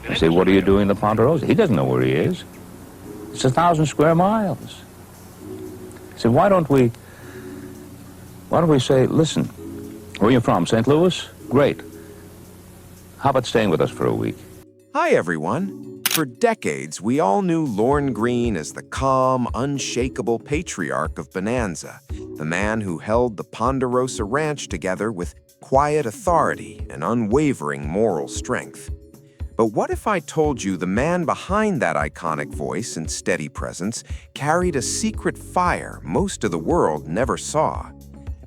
I say, what are you doing in the Ponderosa? He doesn't know where he is. It's 1,000 square miles. I said, why don't we say, listen, where are you from, St. Louis? Great. How about staying with us for a week? Hi, everyone. For decades, we all knew Lorne Greene as the calm, unshakable patriarch of Bonanza, the man who held the Ponderosa Ranch together with quiet authority and unwavering moral strength. But what if I told you the man behind that iconic voice and steady presence carried a secret fire most of the world never saw?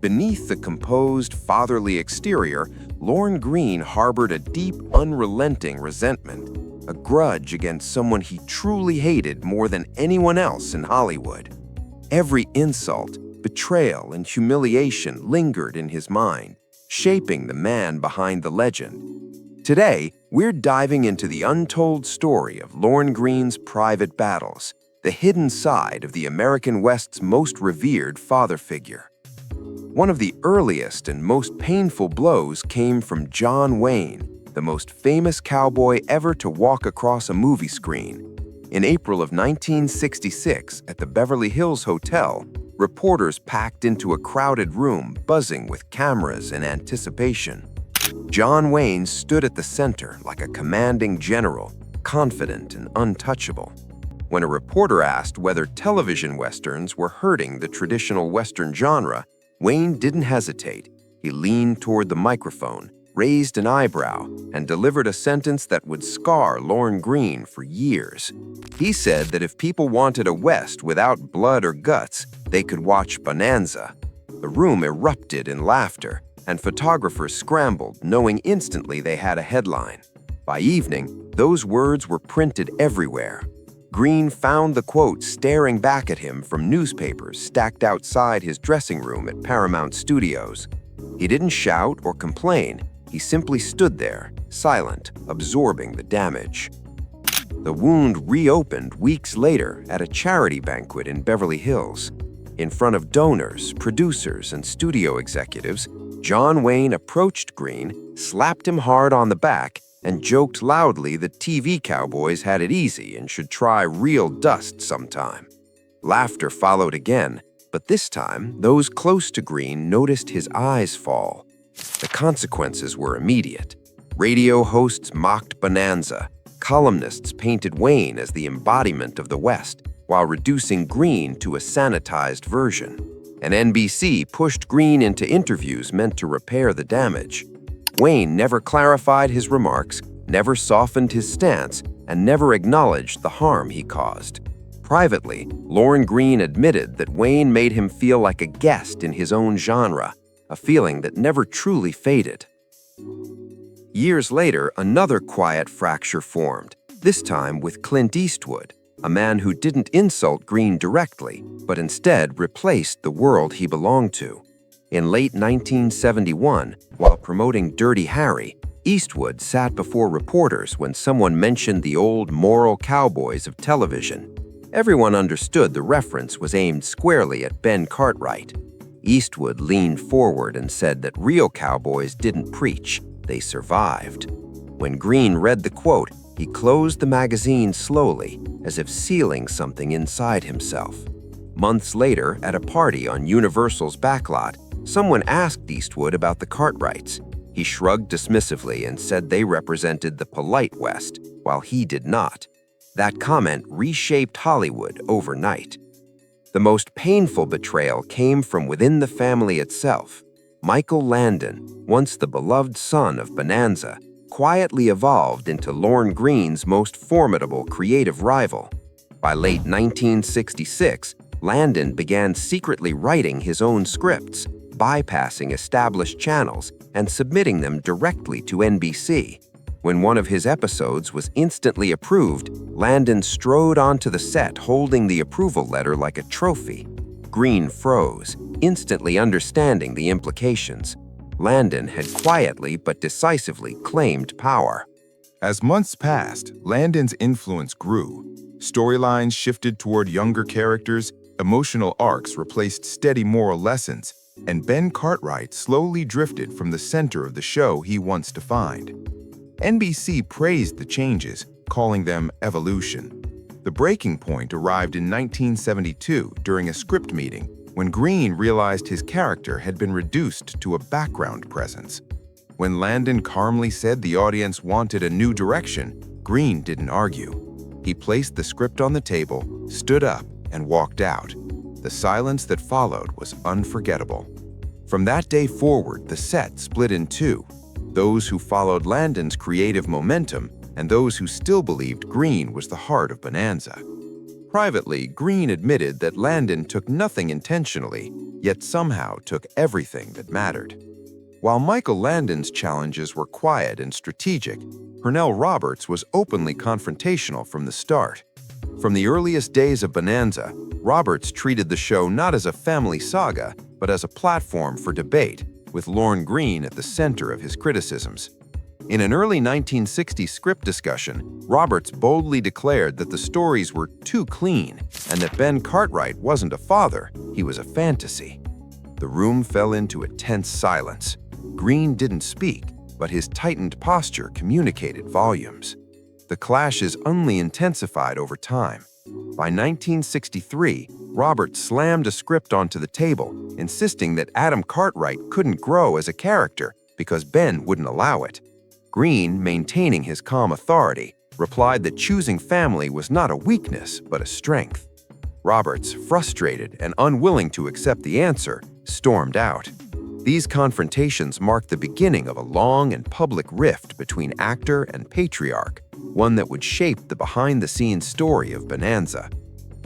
Beneath the composed, fatherly exterior, Lorne Greene harbored a deep, unrelenting resentment, a grudge against someone he truly hated more than anyone else in Hollywood. Every insult, betrayal, and humiliation lingered in his mind, shaping the man behind the legend. Today, we're diving into the untold story of Lorne Greene's private battles, the hidden side of the American West's most revered father figure. One of the earliest and most painful blows came from John Wayne, the most famous cowboy ever to walk across a movie screen. In April of 1966, at the Beverly Hills Hotel, reporters packed into a crowded room buzzing with cameras and anticipation. John Wayne stood at the center like a commanding general, confident and untouchable. When a reporter asked whether television westerns were hurting the traditional western genre, Wayne didn't hesitate. He leaned toward the microphone, raised an eyebrow, and delivered a sentence that would scar Lorne Greene for years. He said that if people wanted a West without blood or guts, they could watch Bonanza. The room erupted in laughter, and photographers scrambled, knowing instantly they had a headline. By evening, those words were printed everywhere. Greene found the quote staring back at him from newspapers stacked outside his dressing room at Paramount Studios. He didn't shout or complain. He simply stood there, silent, absorbing the damage. The wound reopened weeks later at a charity banquet in Beverly Hills. In front of donors, producers, and studio executives, John Wayne approached Greene, slapped him hard on the back, and joked loudly that TV cowboys had it easy and should try real dust sometime. Laughter followed again, but this time, those close to Greene noticed his eyes fall. The consequences were immediate. Radio hosts mocked Bonanza. Columnists painted Wayne as the embodiment of the West, while reducing Greene to a sanitized version. And NBC pushed Greene into interviews meant to repair the damage. Wayne never clarified his remarks, never softened his stance, and never acknowledged the harm he caused. Privately, Lorne Greene admitted that Wayne made him feel like a guest in his own genre, a feeling that never truly faded. Years later, another quiet fracture formed, this time with Clint Eastwood, a man who didn't insult Greene directly, but instead replaced the world he belonged to. In late 1971, while promoting Dirty Harry, Eastwood sat before reporters when someone mentioned the old moral cowboys of television. Everyone understood the reference was aimed squarely at Ben Cartwright. Eastwood leaned forward and said that real cowboys didn't preach, they survived. When Greene read the quote, he closed the magazine slowly, as if sealing something inside himself. Months later, at a party on Universal's backlot, someone asked Eastwood about the Cartwrights. He shrugged dismissively and said they represented the polite West, while he did not. That comment reshaped Hollywood overnight. The most painful betrayal came from within the family itself. Michael Landon, once the beloved son of Bonanza, quietly evolved into Lorne Greene's most formidable creative rival. By late 1966, Landon began secretly writing his own scripts, bypassing established channels and submitting them directly to NBC. When one of his episodes was instantly approved, Landon strode onto the set holding the approval letter like a trophy. Greene froze, instantly understanding the implications. Landon had quietly but decisively claimed power. As months passed, Landon's influence grew. Storylines shifted toward younger characters, emotional arcs replaced steady moral lessons, and Ben Cartwright slowly drifted from the center of the show he once defined. NBC praised the changes, calling them evolution. The breaking point arrived in 1972 during a script meeting when Greene realized his character had been reduced to a background presence. When Landon calmly said the audience wanted a new direction, Greene didn't argue. He placed the script on the table, stood up, and walked out. The silence that followed was unforgettable. From that day forward, the set split in two: those who followed Landon's creative momentum and those who still believed Greene was the heart of Bonanza. Privately, Greene admitted that Landon took nothing intentionally, yet somehow took everything that mattered. While Michael Landon's challenges were quiet and strategic, Pernell Roberts was openly confrontational from the start. From the earliest days of Bonanza, Roberts treated the show not as a family saga, but as a platform for debate, with Lorne Greene at the center of his criticisms. In an early 1960s script discussion, Roberts boldly declared that the stories were too clean and that Ben Cartwright wasn't a father, he was a fantasy. The room fell into a tense silence. Greene didn't speak, but his tightened posture communicated volumes. The clashes only intensified over time. By 1963, Roberts slammed a script onto the table, insisting that Adam Cartwright couldn't grow as a character because Ben wouldn't allow it. Greene, maintaining his calm authority, replied that choosing family was not a weakness but a strength. Roberts, frustrated and unwilling to accept the answer, stormed out. These confrontations marked the beginning of a long and public rift between actor and patriarch, one that would shape the behind-the-scenes story of Bonanza.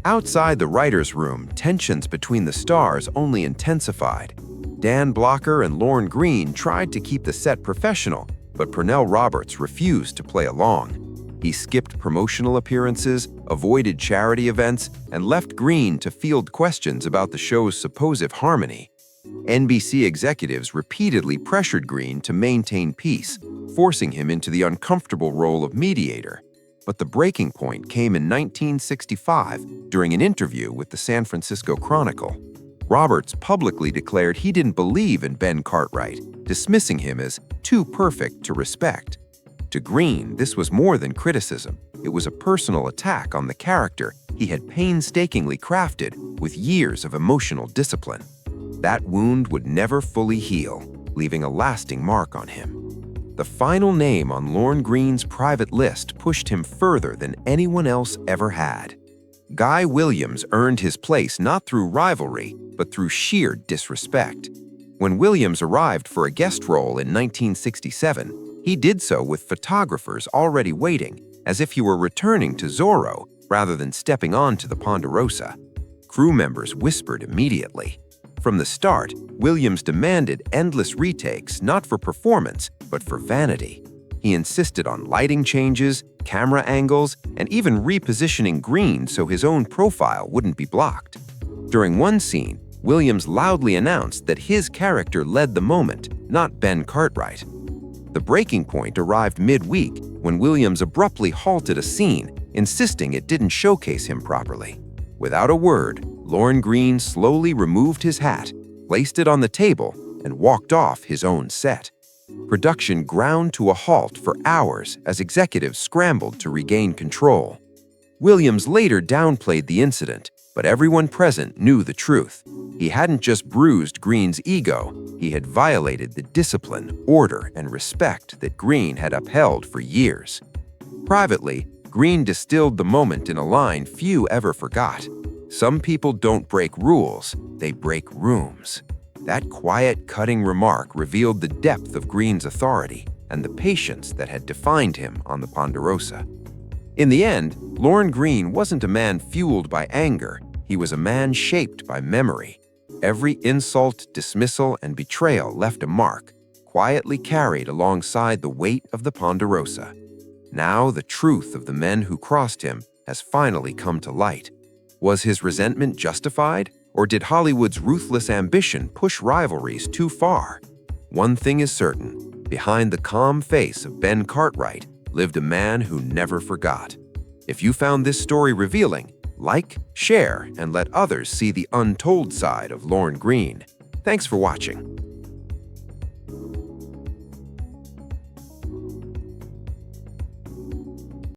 Outside the writer's room, tensions between the stars only intensified. Dan Blocker and Lorne Greene tried to keep the set professional, but Pernell Roberts refused to play along. He skipped promotional appearances, avoided charity events, and left Greene to field questions about the show's supposed harmony. NBC executives repeatedly pressured Greene to maintain peace, forcing him into the uncomfortable role of mediator. But the breaking point came in 1965 during an interview with the San Francisco Chronicle. Roberts publicly declared he didn't believe in Ben Cartwright, dismissing him as too perfect to respect. To Greene, this was more than criticism. It was a personal attack on the character he had painstakingly crafted with years of emotional discipline. That wound would never fully heal, leaving a lasting mark on him. The final name on Lorne Greene's private list pushed him further than anyone else ever had. Guy Williams earned his place not through rivalry, but through sheer disrespect. When Williams arrived for a guest role in 1967, he did so with photographers already waiting, as if he were returning to Zorro rather than stepping onto the Ponderosa. Crew members whispered immediately. From the start, Williams demanded endless retakes not for performance, but for vanity. He insisted on lighting changes, camera angles, and even repositioning Greene so his own profile wouldn't be blocked. During one scene, Williams loudly announced that his character led the moment, not Ben Cartwright. The breaking point arrived midweek when Williams abruptly halted a scene, insisting it didn't showcase him properly. Without a word, Lorne Greene slowly removed his hat, placed it on the table, and walked off his own set. Production ground to a halt for hours as executives scrambled to regain control. Williams later downplayed the incident, but everyone present knew the truth. He hadn't just bruised Greene's ego, he had violated the discipline, order, and respect that Greene had upheld for years. Privately, Greene distilled the moment in a line few ever forgot. "Some people don't break rules, they break rooms." That quiet, cutting remark revealed the depth of Greene's authority and the patience that had defined him on the Ponderosa. In the end, Lorne Greene wasn't a man fueled by anger, he was a man shaped by memory. Every insult, dismissal, and betrayal left a mark, quietly carried alongside the weight of the Ponderosa. Now the truth of the men who crossed him has finally come to light. Was his resentment justified, or did Hollywood's ruthless ambition push rivalries too far? One thing is certain, behind the calm face of Ben Cartwright lived a man who never forgot. If you found this story revealing, like, share, and let others see the untold side of Lorne Greene. Thanks for watching.